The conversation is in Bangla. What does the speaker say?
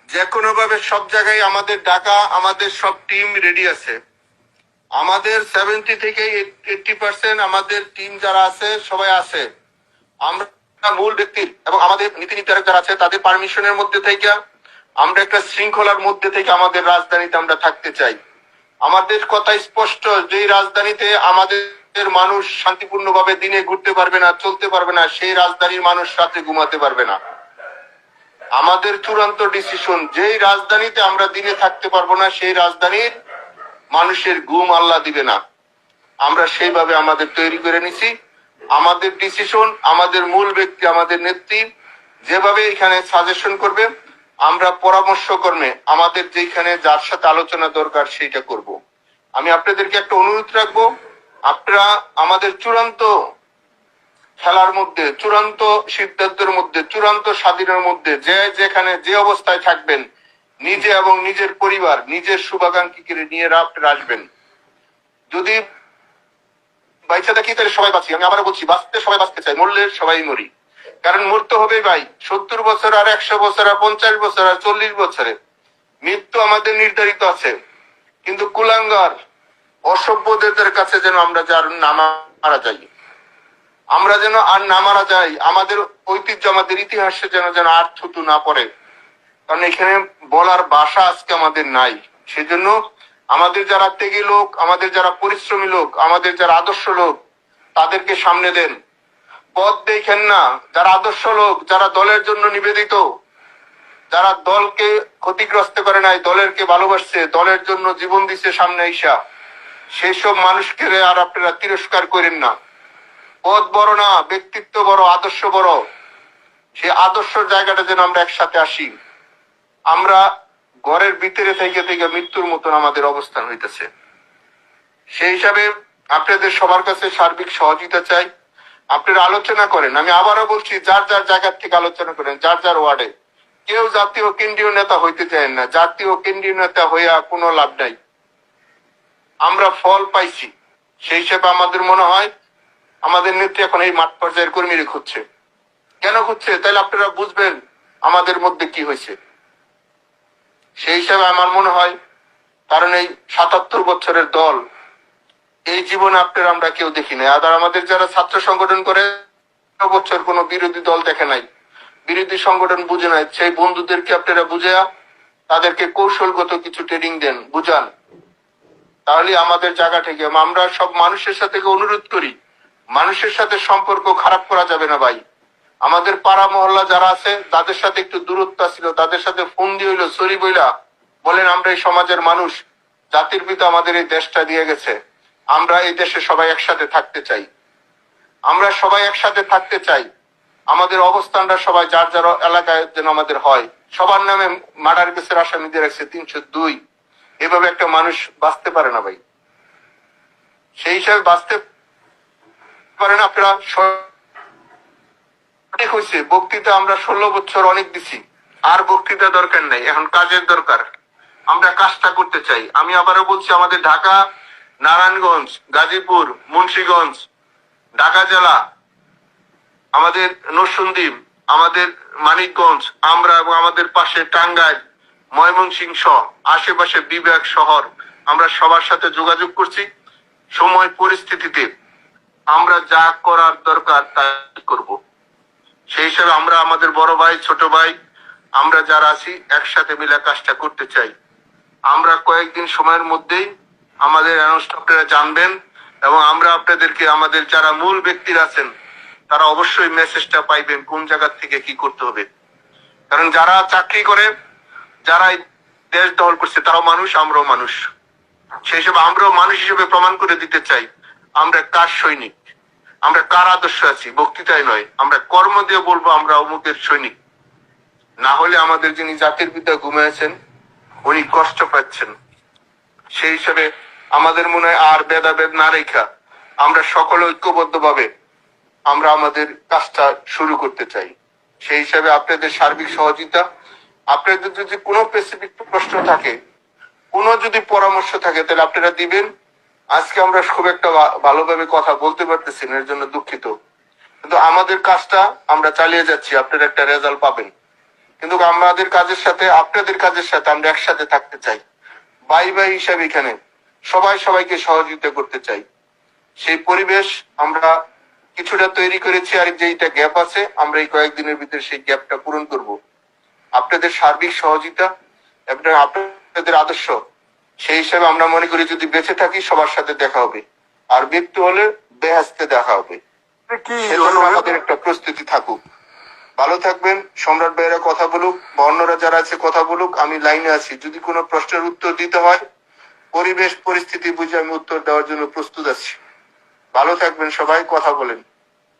যে কোনো ভাবে সব জায়গায় আমাদের ডাকা, আমাদের সব টিম রেডি আছে। আমাদের 70 থেকে 80% আমাদের টিম যারা আছে সবাই আছে। আমরা মূল ব্যক্তির এবং আমাদের নীতি নির্ধারক যারা আছে তাদের পারমিশনের মধ্যে থেকে আমরা একটা শৃঙ্খলার মধ্যে থেকে আমাদের রাজধানীতে আমরা থাকতে চাই। আমাদের কথা স্পষ্ট, যে রাজধানীতে আমাদের মানুষ শান্তিপূর্ণভাবে দিনে ঘুরতে পারবে না, চলতে পারবে না, সেই রাজধানীর মানুষ রাতে ঘুমাতে পারবে না। আমাদের চূড়ান্ত ডিসিশন, যেই রাজধানীতে আমরা দিনে থাকতে পারবো না, সেই রাজধানীর মানুষের ঘুম আল্লাহ দিবে না। আমরা সেইভাবে আমাদের তৈরি করে নিছি। আমাদের ডিসিশন, আমাদের মূল ব্যক্তি, আমাদের নেত্রী যেভাবে এখানে সাজেশন করবে, আমরা পরামর্শ কর্মে আমাদের যেখানে যার সাথে আলোচনা দরকার সেইটা করব। আমি আপনাদেরকে একটা অনুরোধ রাখবো, আপনারা আমাদের চূড়ান্ত খেলার মধ্যে, চূড়ান্ত সিদ্ধান্তের মধ্যে, চূড়ান্ত স্বাধীনের মধ্যে যে যেখানে যে অবস্থায় থাকবেন, নিজে এবং নিজের পরিবার, নিজের শুভাকাঙ্ক্ষীকে নিয়ে আপনারা আসবেন। যদি বাইচা থাকি তাহলে সবাই বাঁচি। আমি আবার বলছি, বাঁচতে সবাই বাঁচতে চাই, মরলে সবাই মরি। কারণ মরতে হবে ভাই, 70 বছর আর 100 বছর আর 50 বছর আর 40 বছরে মৃত্যু আমাদের নির্ধারিত আছে। কিন্তু কুলাঙ্গার অসভ্যদের কাছে যেন আমরা যার না মারা যাই, আমরা যেন আর না মারা যাই, আমাদের ঐতিহ্য, আমাদের ইতিহাসে যেন যেন আর থুতু না পড়ে। কারণ এখানে বলার ভাষা আজকে আমাদের নাই। সেজন্য আমাদের যারা ত্যাগী লোক, আমাদের যারা পরিশ্রমী লোক, আমাদের যারা আদর্শ লোক, তাদেরকে সামনে দেন। পথ দেখেন না। যারা আদর্শ লোক, যারা দলের জন্য নিবেদিত, যারা দলকে ক্ষতিগ্রস্ত করে নাই, দলেরকে ভালোবাসছে, দলের জন্য জীবন দিচ্ছে সামনে আইসা, সেই সব মানুষকে আর আপনারা তিরস্কার করেন না। পদ বড় না, ব্যক্তিত্ব বড়, আদর্শ বড়। সেই আদর্শ জায়গাটা যেন আমরা একসাথে আসি। আমরা ঘরের ভিতরে থেকে থেকে মৃত্যুর মতন আমাদের অবস্থান হইতেছে। সেই হিসাবে আপনাদের সবার কাছে সার্বিক সহযোগিতা চাই। আপনারা আলোচনা করেন। আমি আবারও বলছি, যার যার জায়গার থেকে আলোচনা করেন, যার যার ওয়ার্ডে। কেউ জাতীয় কেন্দ্রীয় নেতা হইতে চায় না। জাতীয় কেন্দ্রীয় নেতা হইয়া কোনো লাভ নাই। আমরা ফল পাইছি। সেই হিসেবে আমাদের মনে হয় আমাদের নেত্রী এখন এই মাঠ পর্যায়ের কর্মীরা খুঁজছে। কেন খুঁজছে? তাহলে আপনারা বুঝবেন আমাদের মধ্যে কি হয়েছে। সেই হিসাবে আমার মনে হয়, কারণ এই 77 বছরের দল, এই জীবনে আপনারা আমরা কেউ দেখি নাই। আর আমাদের যারা ছাত্র সংগঠন করে বছর কোনো বিরোধী দল দেখে নাই, বিরোধী সংগঠন বুঝে নাই। সেই বন্ধুদেরকে আপনারা বুঝে তাদেরকে কৌশলগত কিছু ট্রেনিং দেন, বুঝান। তাহলে আমাদের জায়গা থেকে আমরা সব মানুষের সাথে অনুরোধ করি, মানুষের সাথে সম্পর্ক খারাপ করা যাবে না ভাই। আমাদের পাড়া মহল্লা যারা আছে তাদের সাথে একটু দূরত্ব ছিল, তাদের সাথে ফোন দিয়ে হইলো সরি বইলা বলেন, আমরা এই সমাজের মানুষ, জাতির পিতা আমাদের এই দেশটা দিয়ে গেছে, আমরা এই দেশে সবাই একসাথে থাকতে চাই। আমরা সবাই একসাথে থাকতে চাই। আমাদের অবস্থানটা সবাই যার যার এলাকায় যেন আমাদের হয়। সবার নামে মার্ডার কেসের আসামিদের রাখছে 302। এভাবে একটা মানুষ বাঁচতে পারে না ভাই। সেই হিসাবে বাঁচতে পারে না। আপনারা অনেক হয়েছে বক্তৃতা, আমরা 16 বছর অনেক দিছি, আর বক্তৃতা দরকার নাই, এখন কাজের দরকার। আমরা কাজটা করতে চাই। আমি আবারও বলছি, আমাদের ঢাকা, নারায়ণগঞ্জ, গাজীপুর, মুন্সিগঞ্জ, ঢাকা জেলা, আমাদের নরসিংদী, আমাদের মানিকগঞ্জ, আমরা এবং আমাদের পাশে টাঙ্গাইল, ময়মনসিংহ, আশেপাশে বিভাগ, শহর, আমরা সবার সাথে যোগাযোগ করছি। সময় পরিস্থিতিতে আমরা যা করার দরকার তাই করব। সেই হিসাবে আমরা আমাদের বড় ভাই, ছোট ভাই, আমরা যারা আছি একসাথে মিলে কাজটা করতে চাই। আমরা কয়েকদিন সময়ের মধ্যেই আমাদের আপনারা জানবেন, এবং আমরা আপনাদেরকে, আমাদের যারা মূল ব্যক্তিরা আছেন তারা অবশ্যই মেসেজটা পাইবেন কোন জায়গা থেকে কি করতে হবে। কারণ যারা চাকরি করে, যারা দেশ দখল করছে, তারাও মানুষ, আমরাও মানুষ। সেই হিসেবে আমরাও মানুষ হিসেবে প্রমাণ করে দিতে চাই আমরা কার সৈনিক, আমরা কার আদর্শ আছি। বক্তৃতায় নয়, আমরা কর্ম দিয়ে বলবো আমরা অমুকের সৈনিক। না হলে আমাদের যিনি জাতির পিতা ঘুমিয়েছেন উনি কষ্ট পাচ্ছেন। সেই হিসাবে আমাদের মনে হয় আর ভেদাভেদ না রেখা আমরা সকলে ঐক্যবদ্ধ ভাবে আমরা আমাদের কাজটা শুরু করতে চাই। সেই হিসাবে আপনাদের সার্বিক সহযোগিতা, আপনাদের যদি কোনো স্পেসিফিক প্রশ্ন থাকে, কোনো যদি পরামর্শ থাকে, তাহলে আপনারা দিবেন। আজকে আমরা খুব একটা ভালোভাবে কথা বলতে পারতেছি না, এর জন্য দুঃখিত। কিন্তু আমাদের কাজটা আমরা চালিয়ে যাচ্ছি, আপনারা একটা রেজাল্ট পাবেন। কিন্তু আমাদের কাজের সাথে আপনাদের কাজের সাথে আমরা একসাথে থাকতে চাই। ভাই ভাই হিসাবে এখানে সবাই সবাইকে সহযোগিতা করতে চাই। সেই পরিবেশ আমরা কিছুটা তৈরি করেছি, আর যেইটা গ্যাপ আছে আমরা এই কয়েকদিনের ভিতরে সেই গ্যাপটা পূরণ করব। আপনাদের সার্বিক সহযোগিতা এবং আপনাদের আদর্শ, সেই হিসাবে আমরা মনে করি যদি বেঁচে থাকি সবার সাথে দেখা হবে, আর মৃত্যু হলে বেহেশতে দেখা হবে। সেজন্য আমাদের একটা প্রস্তুতি থাকুক। ভালো থাকবেন। সম্রাট ভাইয়েরা কথা বলুক বা অন্যরা যারা আছে কথা বলুক, আমি লাইনে আছি। যদি কোনো প্রশ্নের উত্তর দিতে হয়, পরিবেশ পরিস্থিতি বুঝে আমি উত্তর দেওয়ার জন্য প্রস্তুত আছি। ভালো থাকবেন সবাই, কথা বলেন।